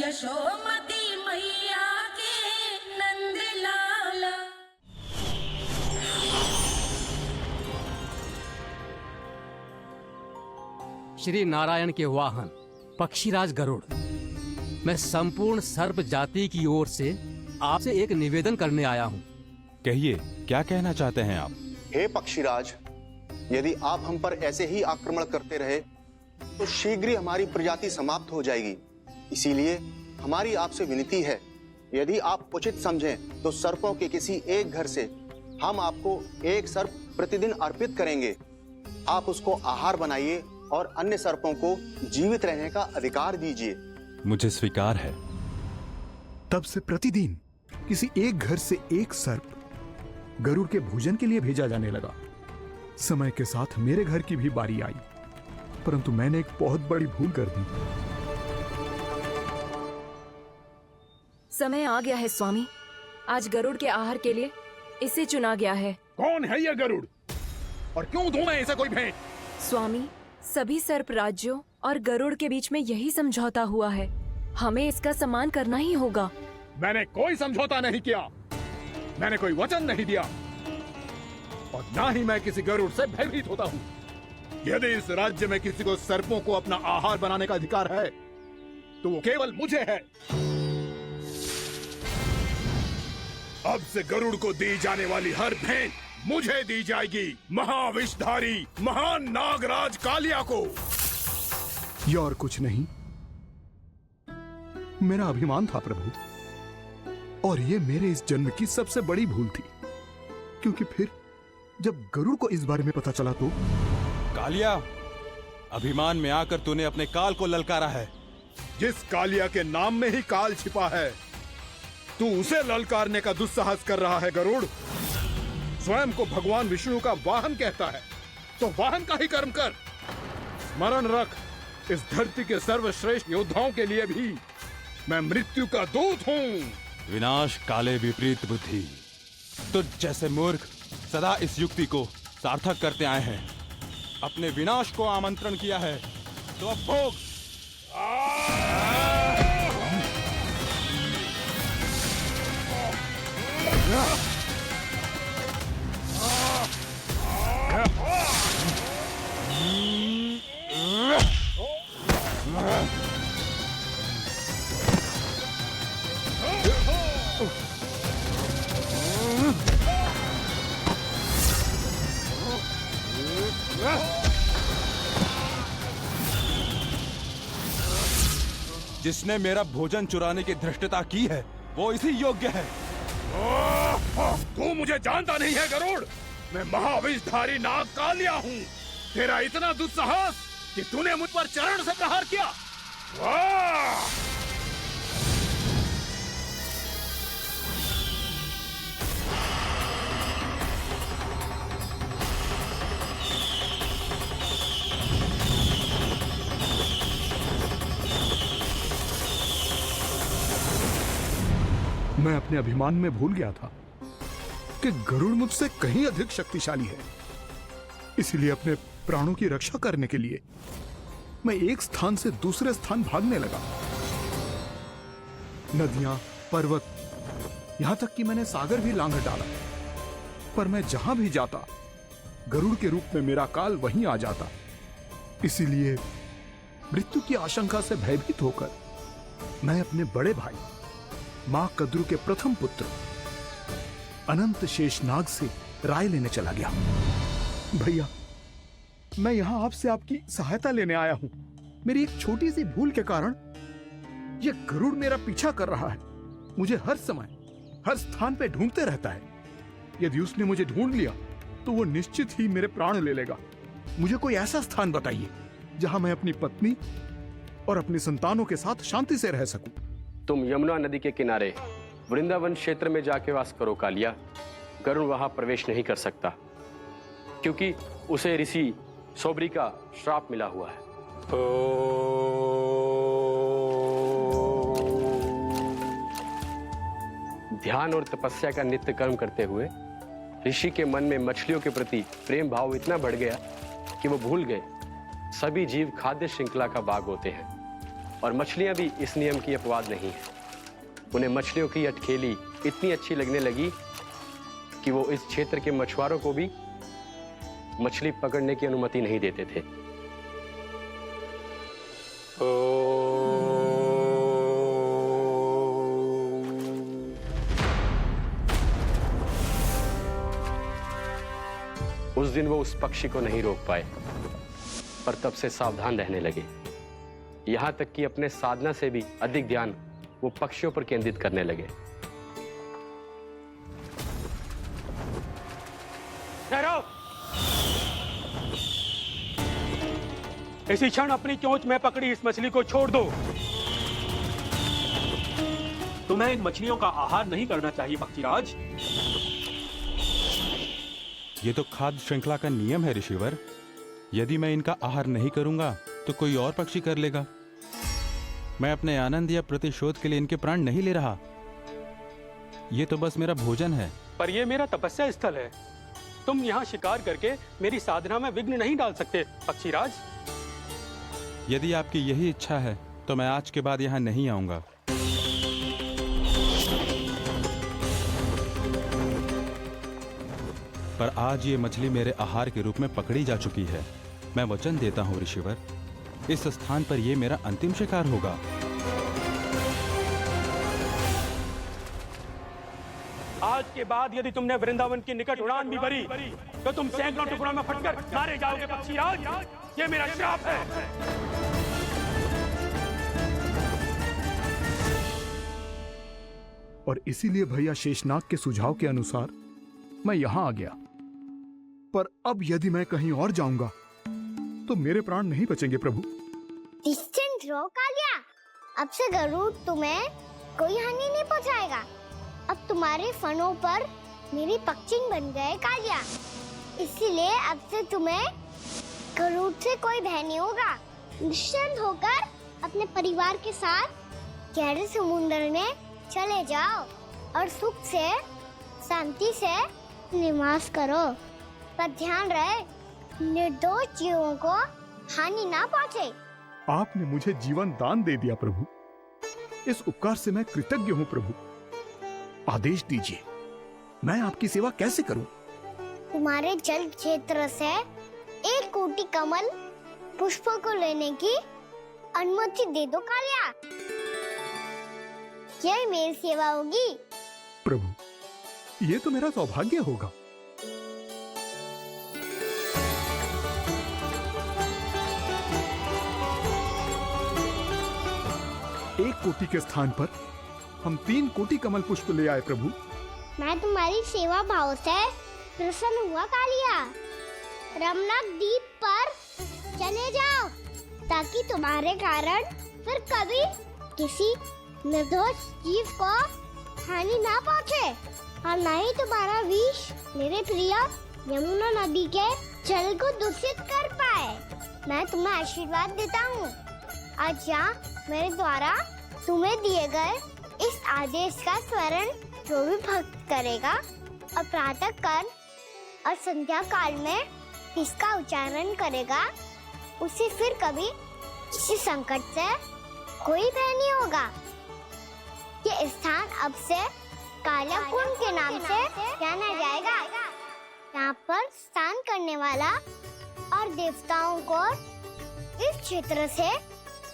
यशोमती मैया के नंद लाला। श्री नारायण के वाहन पक्षीराज गरुड़, मैं संपूर्ण सर्प जाति की ओर से आपसे एक निवेदन करने आया हूँ। कहिए, क्या कहना चाहते हैं आप? हे पक्षीराज, यदि आप हम पर ऐसे ही आक्रमण करते रहे तो शीघ्र ही हमारी प्रजाति समाप्त हो जाएगी। इसीलिए हमारी आपसे विनती है, यदि आप उचित समझें तो सर्पों के किसी एक घर से हम आपको एक सर्प प्रतिदिन अर्पित करेंगे। आप उसको आहार बनाइए और अन्य सर्पों को जीवित रहने का अधिकार दीजिए। मुझे स्वीकार है। तब से प्रतिदिन किसी एक घर से एक सर्प गरुड़ के भोजन के लिए भेजा जाने लगा। समय के साथ मेरे घर की भी बारी आई, परंतु मैंने एक बहुत बड़ी भूल कर दी। समय आ गया है स्वामी, आज गरुड़ के आहार के लिए इसे चुना गया है। कौन है यह गरुड़ और क्यों दूं मैं इसे कोई भेंट? स्वामी, सभी सर्प राज्यों और गरुड़ के बीच में यही समझौता हुआ है, हमें इसका सम्मान करना ही होगा। मैंने कोई समझौता नहीं किया, मैंने कोई वचन नहीं दिया और ना ही मैं किसी गरुड़ से भयभीत होता हूँ। यदि इस राज्य में किसी को सर्पों को अपना आहार बनाने का अधिकार है तो वो केवल मुझे है। अब से गरुड़ को दी जाने वाली हर भेंट मुझे दी जाएगी, महाविषधारी महान नागराज कालिया को। यह और कुछ नहीं, मेरा अभिमान था प्रभु, और ये मेरे इस जन्म की सबसे बड़ी भूल थी, क्योंकि फिर जब गरुड़ को इस बारे में पता चला तो। कालिया, अभिमान में आकर तूने अपने काल को ललकारा है। जिस कालिया के नाम में ही काल छिपा है, तू उसे ललकारने का दुस्साहस कर रहा है गरुड़। स्वयं को भगवान विष्णु का वाहन कहता है तो वाहन का ही कर्म कर। स्मरण रख, इस धरती के सर्वश्रेष्ठ योद्धाओं के लिए भी मैं मृत्यु का दूत हूँ। विनाश काले विपरीत बुद्धि। तुझ जैसे मूर्ख सदा इस युक्ति को सार्थक करते आए हैं। अपने विनाश को आमंत्रण किया है तो अब भोग। जिसने मेरा भोजन चुराने की धृष्टता की है वो इसी योग्य है। तू मुझे जानता नहीं है गरुड़, मैं महाविषधारी नाग कालिया हूँ। तेरा इतना दुस्साहस कि तूने मुझ पर चरण से प्रहार किया। मैं अपने अभिमान में भूल गया था कि गरुड़ मुझसे कहीं अधिक शक्तिशाली है। इसलिए अपने प्राणों की रक्षा करने के लिए मैं एक स्थान से दूसरे स्थान भागने लगा। नदियां, पर्वत, यहां तक कि मैंने सागर भी लांघ डाला, पर मैं जहां भी जाता गरुड़ के रूप में मेरा काल वहीं आ जाता। इसीलिए मृत्यु की आशंका से भयभीत होकर मैं अपने बड़े भाई मां कद्रु के प्रथम पुत्र अनंत शेषनाग से राय लेने चला गया। भैया, मैं यहां आपसे आपकी सहायता लेने आया हूं। मेरी एक छोटी सी भूल के कारण यह गरुड़ मेरा पीछा कर रहा है। मुझे हर समय हर स्थान पे ढूंढते रहता है। यदि उसने मुझे ढूंढ लिया तो वो निश्चित ही मेरे प्राण ले लेगा। मुझे कोई ऐसा स्थान बताइए जहां मैं अपनी पत्नी और अपनी संतानों के साथ शांति से रह सकूं। तुम यमुना नदी के किनारे वृंदावन क्षेत्र में जाके वास करो कालिया। गरुड़ वहां प्रवेश नहीं कर सकता क्योंकि उसे ऋषि सोबरी का श्राप मिला हुआ है। ध्यान और तपस्या का नित्य कर्म करते हुए ऋषि के मन में मछलियों के प्रति प्रेम भाव इतना बढ़ गया कि वो भूल गए सभी जीव खाद्य श्रृंखला का भाग होते हैं। और मछलियां भी इस नियम की अपवाद नहीं है। उन्हें मछलियों की अटखेली इतनी अच्छी लगने लगी कि वो इस क्षेत्र के मछुआरों को भी मछली पकड़ने की अनुमति नहीं देते थे। उस दिन वो उस पक्षी को नहीं रोक पाए, पर तब से सावधान रहने लगे। यहां तक कि अपने साधना से भी अधिक ध्यान वो पक्षियों पर केंद्रित करने लगे। ठहरो! इसी क्षण अपनी चोंच में पकड़ी इस मछली को छोड़ दो। तुम्हें इन मछलियों का आहार नहीं करना चाहिए पक्षीराज। ये तो खाद्य श्रृंखला का नियम है ऋषिवर। यदि मैं इनका आहार नहीं करूंगा तो कोई और पक्षी कर लेगा। मैं अपने आनंद या प्रतिशोध के लिए इनके प्राण नहीं ले रहा। ये तो बस मेरा भोजन है। पर यह मेरा तपस्या स्थल है। तुम यहाँ शिकार करके मेरी साधना में विघ्न नहीं डाल सकते पक्षीराज। यदि आपकी यही इच्छा है तो मैं आज के बाद यहाँ नहीं आऊंगा। पर आज ये मछली मेरे आहार के रूप में पकड़ी जा चुकी है। मैं वचन देता हूँ ऋषिवर, इस स्थान पर ये मेरा अंतिम शिकार होगा। आज के बाद यदि तुमने वृंदावन की निकट उड़ान भी भरी तो तुम सैकड़ों टुकड़ों में फटकर मारे जाओगे पक्षीराज। ये मेरा श्राप है। और इसीलिए भैया शेषनाग के सुझाव के अनुसार मैं यहां आ गया। पर अब यदि मैं कहीं और जाऊंगा तो मेरे प्राण नहीं बचेंगे प्रभु। निश्चिंत रहो कालिया, अब से गरुड़ तुम्हें कोई हानि नहीं पहुंचाएगा। अब तुम्हारे फनों पर मेरी पक्षिंग बन गए कालिया, इसीलिए अब से तुम्हें गरुड़ से कोई भय नहीं होगा। निश्चिंत होकर अपने परिवार के साथ गहरे समुद्र में चले जाओ और सुख से शांति से निवास करो। पर ध्यान रहे निर्दोष जीवों को हानि ना पहुंचे। आपने मुझे जीवन दान दे दिया प्रभु, इस उपकार से मैं कृतज्ञ हूँ प्रभु। आदेश दीजिए, मैं आपकी सेवा कैसे करूं? तुम्हारे जल क्षेत्र से 1 कोटि कमल पुष्पों को लेने की अनुमति दे दो कालिया। यह मेरी सेवा होगी प्रभु। ये तो मेरा सौभाग्य होगा। 1 कोटि के स्थान पर हम 3 कोटि कमल पुष्प ले आए प्रभु। मैं तुम्हारी सेवा भाव से प्रसन्न हुआ कालिया। रमनाक द्वीप पर चले जाओ ताकि तुम्हारे कारण फिर कभी किसी निर्दोष जीव को हानि ना पहुंचे और न ही तुम्हारा विष मेरे प्रिय यमुना नदी के जल को दूषित कर पाए। मैं तुम्हें आशीर्वाद देता हूँ। आज यहाँ मेरे द्वारा तुम्हें दिए गए इस आदेश का स्मरण जो भी भक्त करेगा और प्रातः काल और संध्या काल में इसका उच्चारण करेगा, उसे फिर कभी किसी संकट से कोई भय नहीं होगा। ये स्थान अब से काला कुंड के नाम से जाना जाएगा। यहाँ पर स्नान करने वाला और देवताओं को इस क्षेत्र से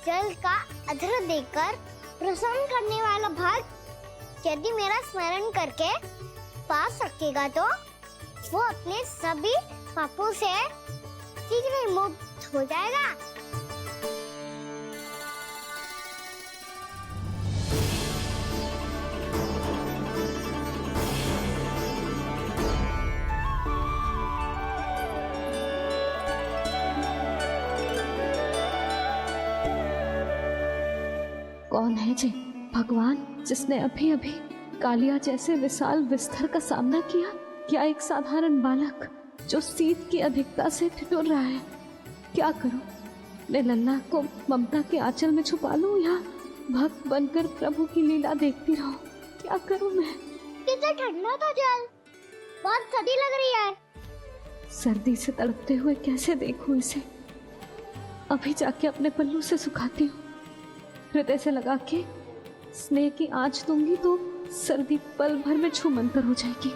जल का अर्घ्य देकर प्रसन्न करने वाला भक्त यदि मेरा स्मरण करके पास रखेगा तो वो अपने सभी पापों से शीघ्र ही मुक्त हो जाएगा। कौन है जी भगवान जिसने अभी अभी कालिया जैसे विशाल विस्तर का सामना किया? क्या एक साधारण बालक जो शीत की अधिकता से ठिठुर रहा है? क्या करूं? अपने लल्ला को ममता के आंचल में छुपा लूं या भक्त बनकर प्रभु की लीला देखती रहूं? क्या करूं मैं? कितना ठंडा था जल, बहुत सर्दी लग रही है। सर्दी से तड़पते हुए कैसे देखूं इसे? अभी जाके अपने पल्लू से सुखाती हूँ। हृदय से लगा के स्नेह की आंच दूंगी तो सर्दी पल भर में छूमंतर हो जाएगी।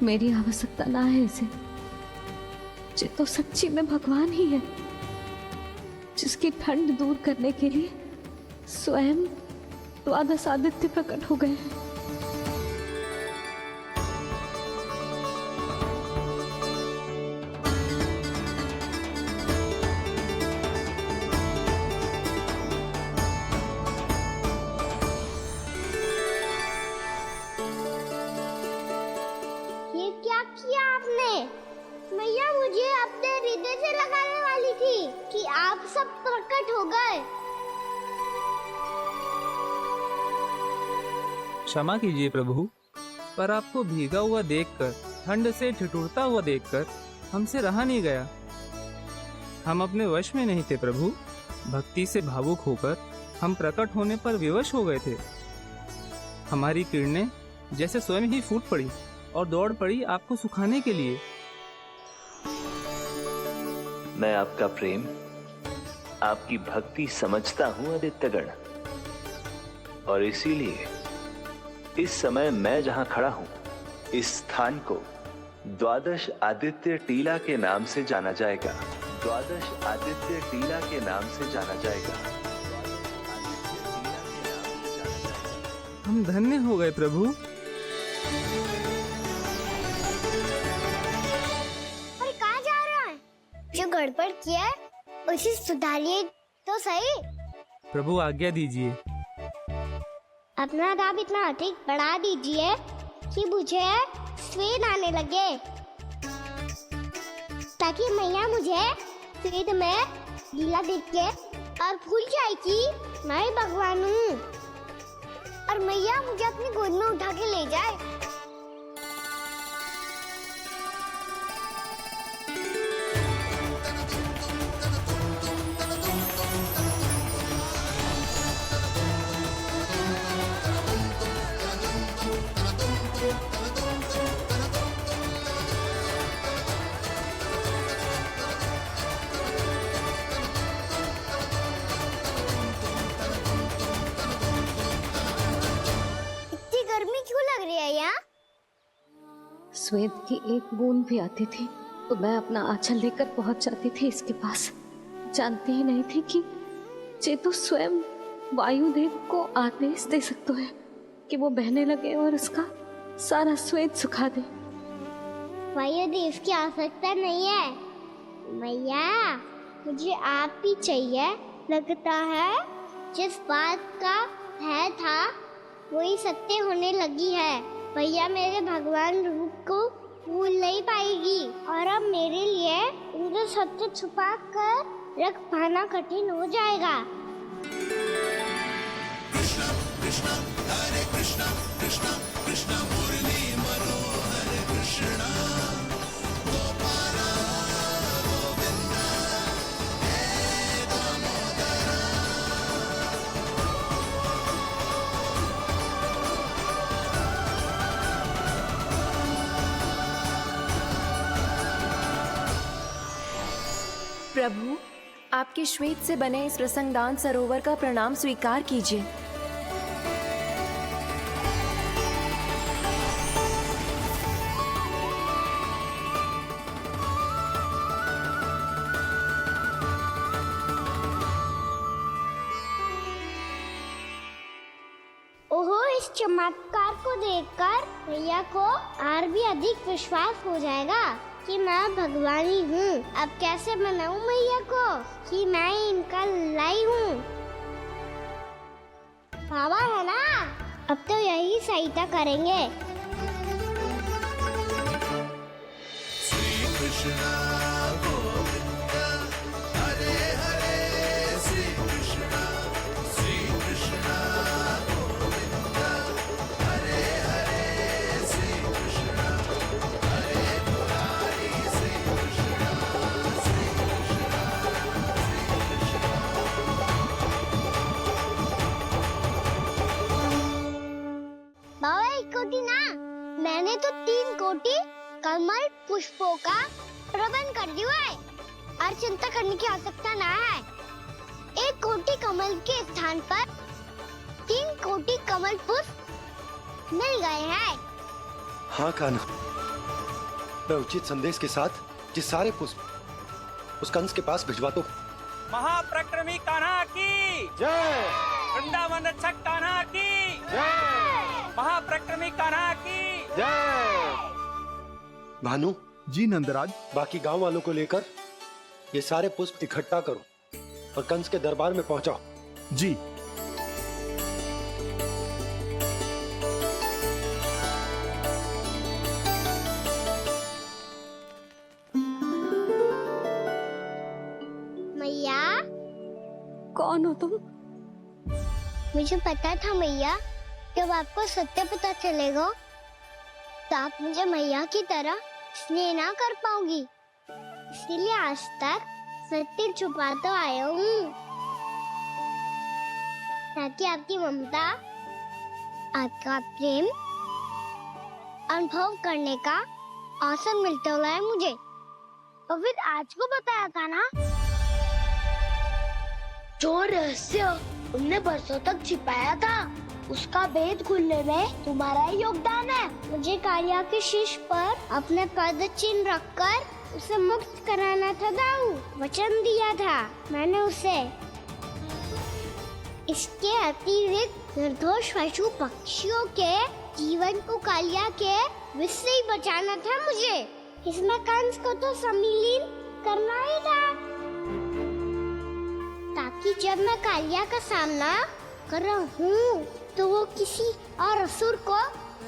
मेरी आवश्यकता ना है इसे, ये तो सच्ची में भगवान ही है, जिसकी ठंड दूर करने के लिए स्वयं द्वादश आदित्य प्रकट हो गए हैं। ये क्या किया आपने? मैया मुझे अपने हृदय से लगाने वाली थी कि आप सब प्रकट हो गए। क्षमा कीजिए प्रभु, पर आपको भीगा हुआ देखकर, ठंड से ठिठुरता हुआ देखकर हमसे रहा नहीं गया। हम अपने वश में नहीं थे प्रभु। भक्ति से भावुक होकर हम प्रकट होने पर विवश हो गए थे। हमारी किरणें जैसे स्वयं ही फूट पड़ी और दौड़ पड़ी आपको सुखाने के लिए। मैं आपका प्रेम, आपकी भक्ति समझता हूं आदित्यगण, और इसीलिए इस समय मैं जहां खड़ा हूं, इस स्थान को द्वादश आदित्य टीला के नाम से जाना जाएगा। द्वादश आदित्य टीला के नाम से जाना जाएगा। हम धन्य हो गए प्रभु। और कहाँ जा रहा है? जो गड़बड़ किया है उसे सुधारिए तो सही। प्रभु आज्ञा दीजिए। अपना दाब इतना अधिक बढ़ा दीजिए कि मुझे स्वेद आने लगे, ताकि मैया मुझे स्वेद में लीला देख के और भूल जाए कि मैं भगवान हूँ, और मैया मुझे अपनी गोद में उठा के ले जाए। गर्मी क्यों लग रही है यहाँ? स्वेद की एक बूंद भी आती थी तो मैं अपना आंचल लेकर पहुंच जाती थी इसके पास। जानती ही नहीं थी कि ये तो स्वयं वायुदेव को आदेश दे सकते हैं कि वो बहने लगे और इसका सारा स्वेद सुखा दे। वायुदेव की आवश्यकता नहीं है मैया, मुझे आप ही चाहिए। लगता है जिस बात का भय था वही सत्य होने लगी है। भैया मेरे भगवान रूप को भूल नहीं पाएगी, और अब मेरे लिए उनके सत्य छुपा कर रख पाना कठिन हो जाएगा। कृष्णा कृष्णा हरे कृष्णा कृष्णा कृष्णा मुरली मनोहर कृष्णा गोपाला गोविंदा हे दामोदरा। प्रभु, आपके श्वेत से बने इस रसंगदान सरोवर का प्रणाम स्वीकार कीजिए। ओहो, इस चमत्कार को देखकर भैया को और भी अधिक विश्वास हो जाएगा कि मैं भगवानी हूँ। अब कैसे मनाऊं मैया को कि मैं इनका लाई हूँ। बाबा है ना, अब तो यही सहायता करेंगे। श्री कृष्णा गोविंदा हरे कमल पुष्पों का प्रबंध कर दिया है और चिंता करने की आवश्यकता न है। 1 कोटि कमल के स्थान पर 3 कोटि कमल पुष्प मिल गए हैं। हाँ कान्हा, मैं उचित संदेश के साथ ये सारे पुष्प उस कंस के पास भिजवाता हूँ। महाप्रक्रमी कान्हा की जय। वृंदावन रक्षक कान्हा की जय। महाप्रक्रमी कान्हा की जय। भानु जी नंदराज, बाकी गांव वालों को लेकर ये सारे पुष्प इकट्ठा करो और कंस के दरबार में पहुंचाओ। जी। मैया, कौन हो तुम? मुझे पता था मैया, जब आपको सत्य पता चलेगा तो आप मुझे मैया की तरह स्नेह ना कर पाओगी, इसलिए आज तक सत्य छुपा तो आया हूँ ताकि आपकी ममता, आपका प्रेम अनुभव करने का अवसर मिलता हुआ है मुझे। और फिर आज को बताया था ना, जो रहस्य तुमने बरसों तक छिपाया था उसका भेद खुलने में तुम्हारा ही योगदान है। मुझे कालिया के शीश पर अपने पद चिन्ह रखकर उसे मुक्त कराना था दाऊ, वचन दिया था मैंने उसे। इसके अतिरिक्त निर्दोष पशु पक्षियों के जीवन को कालिया के विष से ही बचाना था मुझे। इसमें कंस को तो सम्मिलित करना ही था, ताकि जब मैं कालिया का सामना कर रहा हूँ तो वो किसी और असुर को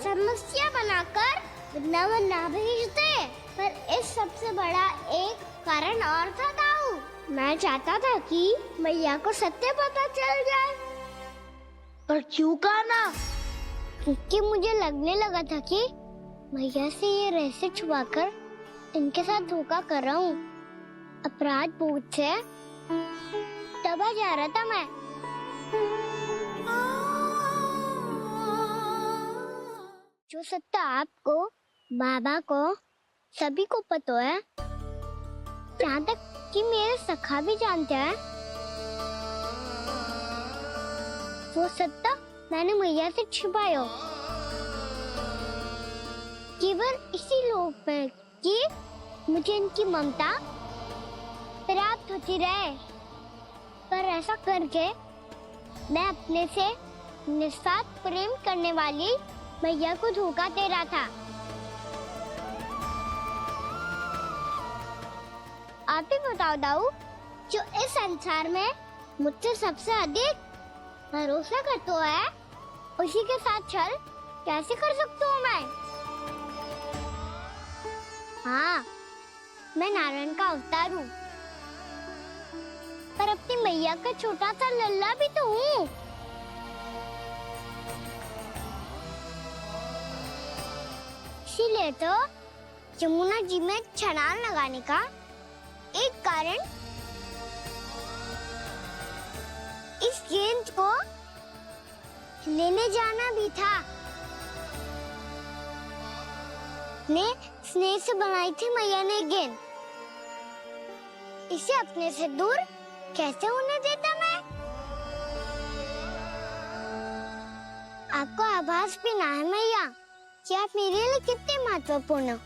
समस्या बनाकर वृंदावन ना भेज दे। पर इस सबसे बड़ा एक कारण और था दाऊ, मैं चाहता था कि मैया को सत्य पता चल जाए। पर क्यों कान्हा? क्योंकि मुझे लगने लगा था कि मैया से ये रहस्य छुपाकर इनके साथ धोखा कर रहा हूँ। अपराध बोध से दबा जा रहा था मैं। जो सत्य आपको, बाबा को, सभी को पता है, यहाँ तक कि मेरे सखा भी जानते हैं, वो सत्य मैंने मैया से छिपाया केवल इसी लोक में कि मुझे इनकी ममता प्राप्त होती रहे। पर ऐसा करके मैं अपने से निस्वार्थ प्रेम करने वाली मैया को धोखा दे रहा था। आप ही बताओ दाऊ, जो इस संसार में मुझसे सबसे अधिक भरोसा करता है, उसी के साथ छल कैसे कर सकता हूँ मैं? हाँ, मैं नारायण का अवतार हूँ, पर अपनी मैया का छोटा सा लल्ला भी तो हूँ। इसीलिए तो यमुना जी में छलांग लगाने का एक कारण इस गेंद को लेने जाना भी था। स्नेह से बनाई थी मैया ने गेंद, इसे अपने से दूर कैसे होने देता मैं? आपको आभास भी ना है मैया कि आप मेरे लिए कितने महत्वपूर्ण हो।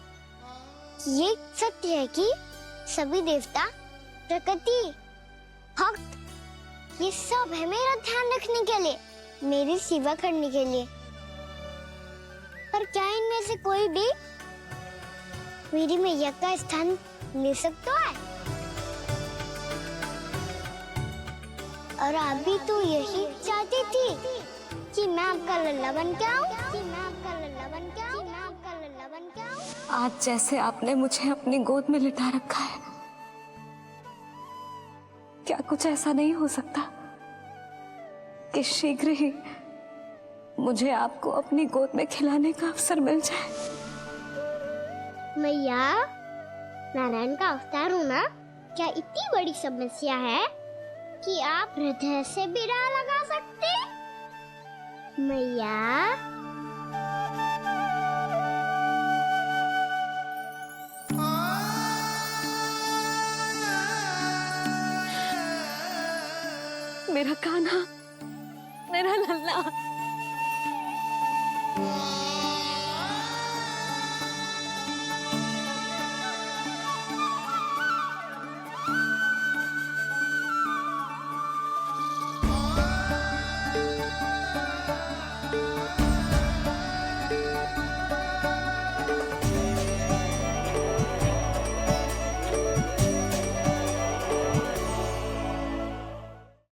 ये सत्य है कि सभी देवता, प्रकृति, भक्त, ये सब है मेरा ध्यान रखने के लिए, मेरी सेवा करने के लिए। पर क्या इनमें से कोई भी मेरी मैया का स्थान ले सकता है? और आप भी तो यही चाहती थी कि मैं आपका लल्ला बन के आऊं, आज जैसे आपने मुझे अपनी गोद में लिटा रखा है, क्या कुछ ऐसा नहीं हो सकता कि शीघ्र ही मुझे आपको अपनी गोद में खिलाने का अवसर मिल जाए? मैया, नारायण का अवतार होना क्या इतनी बड़ी समस्या है कि आप हृदय से भी राह लगा सकते? मैया, मेरा कान्हा, मेरा लल्ला।